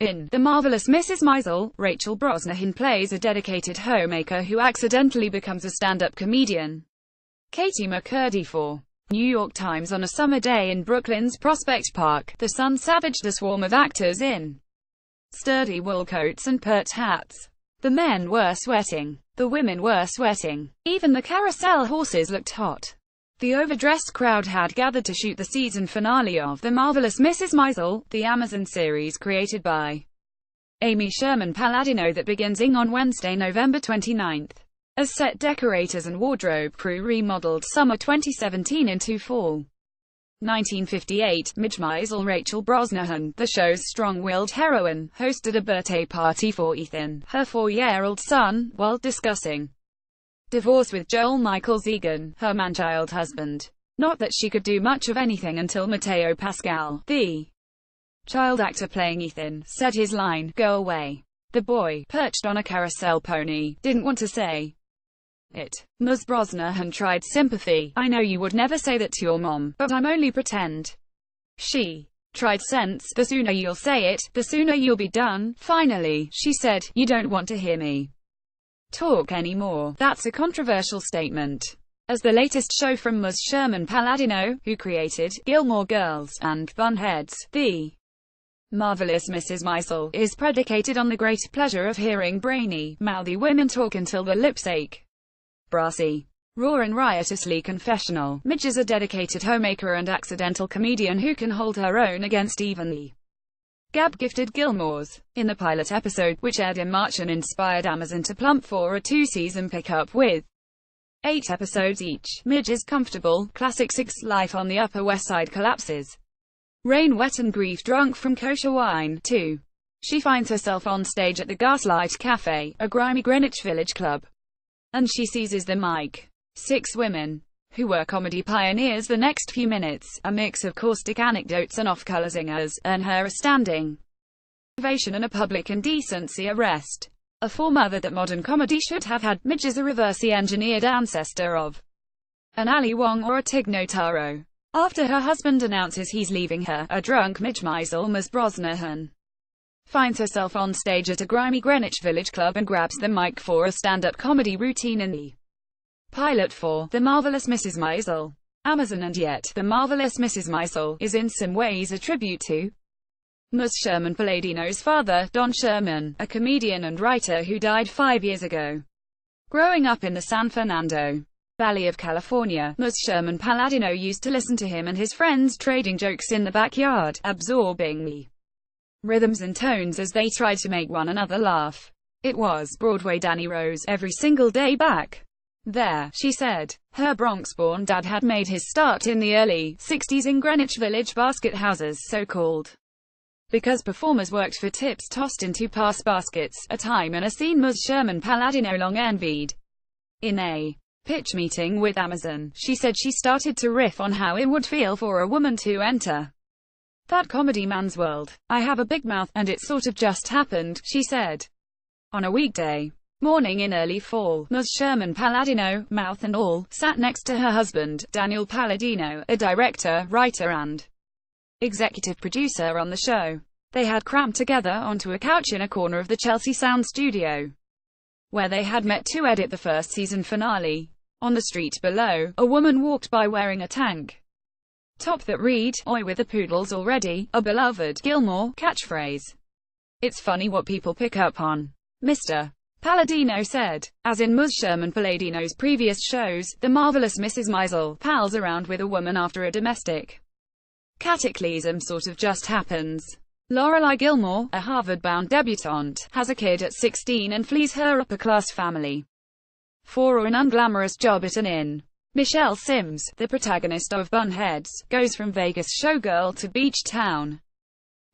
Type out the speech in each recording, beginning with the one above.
In The Marvelous Mrs. Maisel, Rachel Brosnahan plays a dedicated homemaker who accidentally becomes a stand-up comedian. Katie McCurdy for New York Times. On a summer day in Brooklyn's Prospect Park, the sun savaged a swarm of actors in sturdy wool coats and pert hats. The men were sweating. The women were sweating. Even the carousel horses looked hot. The overdressed crowd had gathered to shoot the season finale of The Marvelous Mrs. Maisel, the Amazon series created by Amy Sherman-Palladino that begins on Wednesday, November 29th. As set decorators and wardrobe crew remodeled summer 2017 into fall 1958, Midge Maisel, Rachel Brosnahan, the show's strong-willed heroine, hosted a birthday party for Ethan, her 4-year-old son, while discussing divorce with Joel Michael Zegan, her man-child husband. Not that she could do much of anything until Mateo Pascal, the child actor playing Ethan, said his line, "Go away." The boy, perched on a carousel pony, didn't want to say it. Ms. Brosnahan tried sympathy. "I know you would never say that to your mom, but I'm only pretend." She tried sense. "The sooner you'll say it, the sooner you'll be done." Finally, she said, "You don't want to hear me talk anymore." That's a controversial statement, as the latest show from Ms. Sherman-Palladino, who created Gilmore Girls and Bunheads, The Marvelous Mrs. Maisel, is predicated on the great pleasure of hearing brainy, mouthy women talk until their lips ache. Brassy, raw and riotously confessional, Midge is a dedicated homemaker and accidental comedian who can hold her own against even the gab-gifted Gilmores. In the pilot episode, which aired in March and inspired Amazon to plump for a 2-season pickup with 8 episodes each, Midge is comfortable. Classic 6 life on the Upper West Side collapses. Rain wet and grief drunk from kosher wine. 2. She finds herself on stage at the Gaslight Cafe, a grimy Greenwich Village club, and she seizes the mic. 6 women who were comedy pioneers the next few minutes, a mix of caustic anecdotes and off-color zingers, earn her a standing ovation and a public indecency arrest. A foremother that modern comedy should have had, Midge is a reversely engineered ancestor of an Ali Wong or a Tig Notaro. After her husband announces he's leaving her, a drunk Midge Maisel, Ms. Brosnahan, finds herself on stage at a grimy Greenwich Village club and grabs the mic for a stand-up comedy routine in the pilot for The Marvelous Mrs. Maisel. Amazon. And yet, The Marvelous Mrs. Maisel is in some ways a tribute to Ms. Sherman-Palladino's father, Don Sherman, a comedian and writer who died 5 years ago. Growing up in the San Fernando Valley of California, Ms. Sherman-Palladino used to listen to him and his friends trading jokes in the backyard, absorbing the rhythms and tones as they tried to make one another laugh. "It was Broadway Danny Rose every single day back there," she said. Her Bronx-born dad had made his start in the early 60s in Greenwich Village basket houses, so-called because performers worked for tips tossed into pass baskets, a time and a scene Ms. Sherman-Palladino long envied. In a pitch meeting with Amazon, she said she started to riff on how it would feel for a woman to enter that comedy man's world. "I have a big mouth, and it sort of just happened," she said. On a weekday morning in early fall, Ms. Sherman-Palladino, mouth and all, sat next to her husband, Daniel Palladino, a director, writer and executive producer on the show. They had crammed together onto a couch in a corner of the Chelsea Sound studio, where they had met to edit the first season finale. On the street below, a woman walked by wearing a tank top that read, "Oi with the poodles already," a beloved Gilmore catchphrase. "It's funny what people pick up on," Mr. Palladino said. As in Ms. Sherman-Palladino's previous shows, The Marvelous Mrs. Maisel pals around with a woman after a domestic cataclysm sort of just happens. Lorelai Gilmore, a Harvard-bound debutante, has a kid at 16 and flees her upper-class family for an unglamorous job at an inn. Michelle Sims, the protagonist of Bunheads, goes from Vegas showgirl to beach town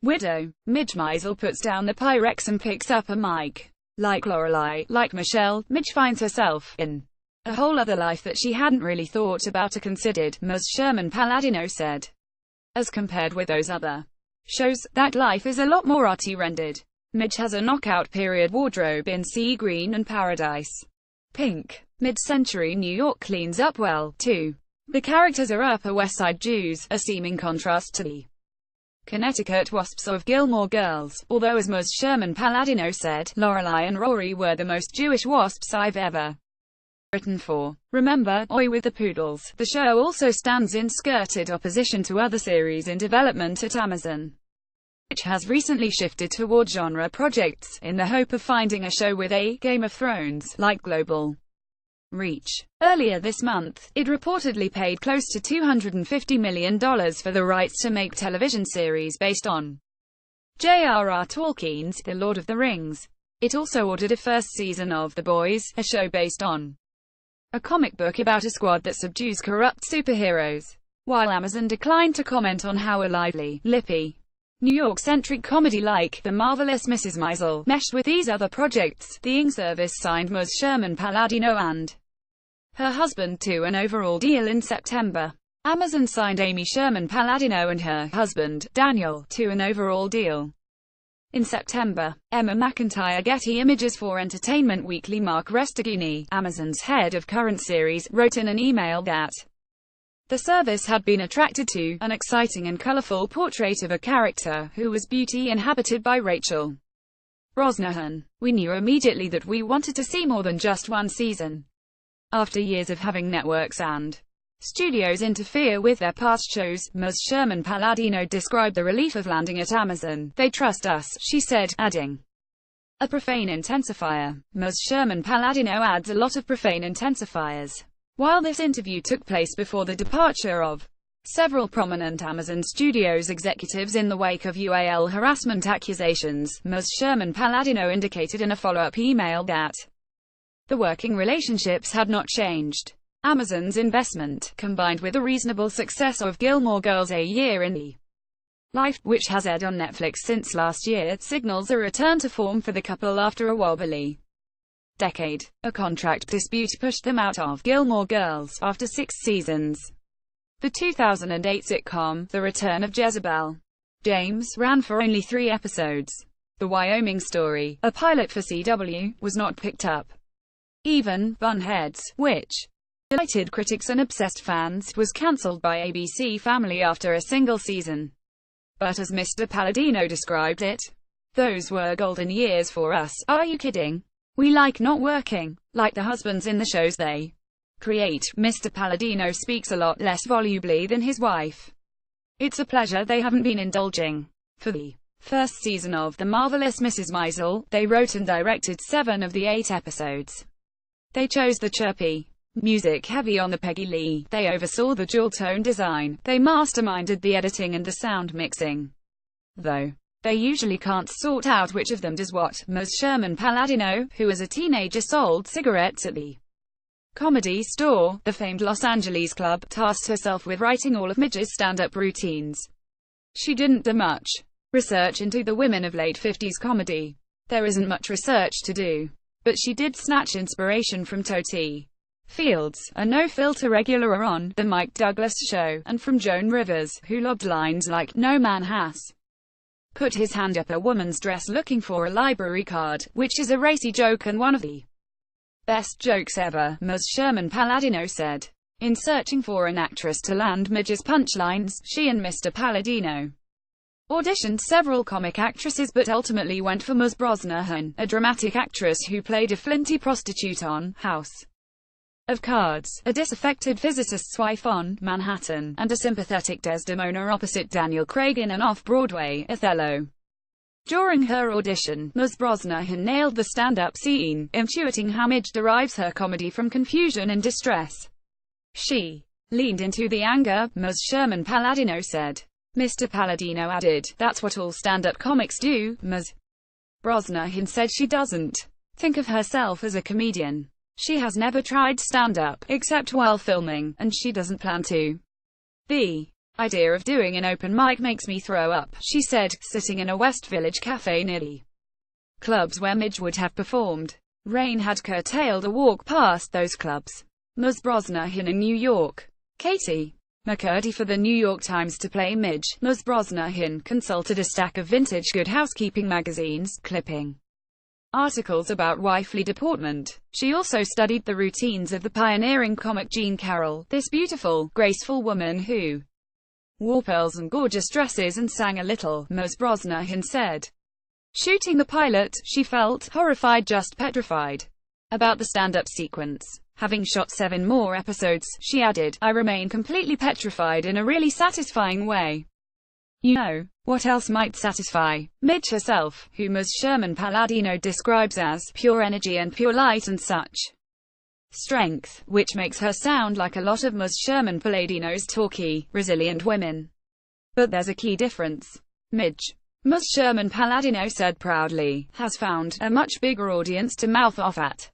widow. Midge Maisel puts down the Pyrex and picks up a mic. Like Lorelai, like Michelle, Midge finds herself in a whole other life that she hadn't really thought about or considered, Ms. Sherman-Palladino said. As compared with those other shows, that life is a lot more arty rendered. Midge has a knockout period wardrobe in sea green and paradise pink. Mid-century New York cleans up well, too. The characters are Upper West Side Jews, a seeming contrast to the Connecticut Wasps of Gilmore Girls, although as Ms. Sherman-Palladino said, Lorelai and Rory were the most Jewish wasps I've ever written for. Remember, Oi with the Poodles. The show also stands in skirted opposition to other series in development at Amazon, which has recently shifted toward genre projects, in the hope of finding a show with a Game of Thrones-like global reach. Earlier this month, it reportedly paid close to $250 million for the rights to make television series based on J.R.R. Tolkien's The Lord of the Rings. It also ordered a first season of The Boys, a show based on a comic book about a squad that subdues corrupt superheroes. While Amazon declined to comment on how a lively, lippy, New York-centric comedy like The Marvelous Mrs. Maisel meshed with these other projects, the Ing service signed Ms. Sherman-Palladino and her husband to an overall deal in September. Amazon signed Amy Sherman-Palladino and her husband, Daniel, to an overall deal in September. Emma McIntyre, Getty Images. For Entertainment Weekly, Mark Restaghini, Amazon's head of current series, wrote in an email that the service had been attracted to an exciting and colorful portrait of a character who was beauty inhabited by Rachel Brosnahan. We knew immediately that we wanted to see more than just one season. After years of having networks and studios interfere with their past shows, Ms. Sherman-Palladino described the relief of landing at Amazon. They trust us, she said, adding, a profane intensifier. Ms. Sherman-Palladino adds a lot of profane intensifiers. While this interview took place before the departure of several prominent Amazon Studios executives in the wake of UAL harassment accusations, Ms. Sherman-Palladino indicated in a follow-up email that the working relationships had not changed. Amazon's investment, combined with the reasonable success of Gilmore Girls: A Year in the Life, which has aired on Netflix since last year, signals a return to form for the couple after a wobbly decade. A contract dispute pushed them out of Gilmore Girls after 6 seasons. The 2008 sitcom, The Return of Jezebel James, ran for only 3 episodes. The Wyoming Story, a pilot for CW, was not picked up. Even Bunheads, which delighted critics and obsessed fans, was cancelled by ABC Family after a single season. But as Mr. Palladino described it, those were golden years for us. Are you kidding? We like not working, like the husbands in the shows they create. Mr. Palladino speaks a lot less volubly than his wife. It's a pleasure they haven't been indulging. For the first season of The Marvelous Mrs. Maisel, they wrote and directed 7 of the 8 episodes. They chose the chirpy music heavy on the Peggy Lee. They oversaw the dual tone design. They masterminded the editing and the sound mixing. Though they usually can't sort out which of them does what. Ms. Sherman-Palladino, who as a teenager sold cigarettes at the Comedy Store, the famed Los Angeles club, tasked herself with writing all of Midge's stand-up routines. She didn't do much research into the women of late 50s comedy. There isn't much research to do. But she did snatch inspiration from Totie Fields, a no-filter regular on The Mike Douglas Show, and from Joan Rivers, who lobbed lines like, "No man has put his hand up a woman's dress looking for a library card," which is a racy joke and one of the best jokes ever, Ms. Sherman-Palladino said. In searching for an actress to land Midge's punchlines, she and Mr. Palladino auditioned several comic actresses but ultimately went for Ms. Brosnahan, a dramatic actress who played a flinty prostitute on House of Cards, a disaffected physicist's wife on Manhattan, and a sympathetic Desdemona opposite Daniel Craig in an off-Broadway Othello. During her audition, Ms. Brosnahan nailed the stand-up scene, intuiting how Midge derives her comedy from confusion and distress. She leaned into the anger, Ms. Sherman-Palladino said. Mr. Palladino added, "That's what all stand-up comics do." Ms. Brosnahan said she doesn't think of herself as a comedian. She has never tried stand-up, except while filming, and she doesn't plan to. The idea of doing an open mic makes me throw up, she said, sitting in a West Village cafe near the clubs where Midge would have performed. Rain had curtailed a walk past those clubs. Ms. Brosnahan in New York. Katie McCurdy for the New York Times to play Midge. Ms. Brosnahan consulted a stack of vintage Good Housekeeping magazines, clipping articles about wifely deportment. She also studied the routines of the pioneering comic Jean Carroll, this beautiful, graceful woman who wore pearls and gorgeous dresses and sang a little, Ms. Brosnahan said. Shooting the pilot, she felt horrified, just petrified about the stand-up sequence. Having shot 7 more episodes, she added, I remain completely petrified in a really satisfying way. You know, what else might satisfy? Midge herself, who Ms. Sherman Palladino describes as pure energy and pure light and such strength, which makes her sound like a lot of Ms. Sherman Palladino's talky, resilient women. But there's a key difference. Midge, Ms. Sherman Palladino said proudly, has found a much bigger audience to mouth off at.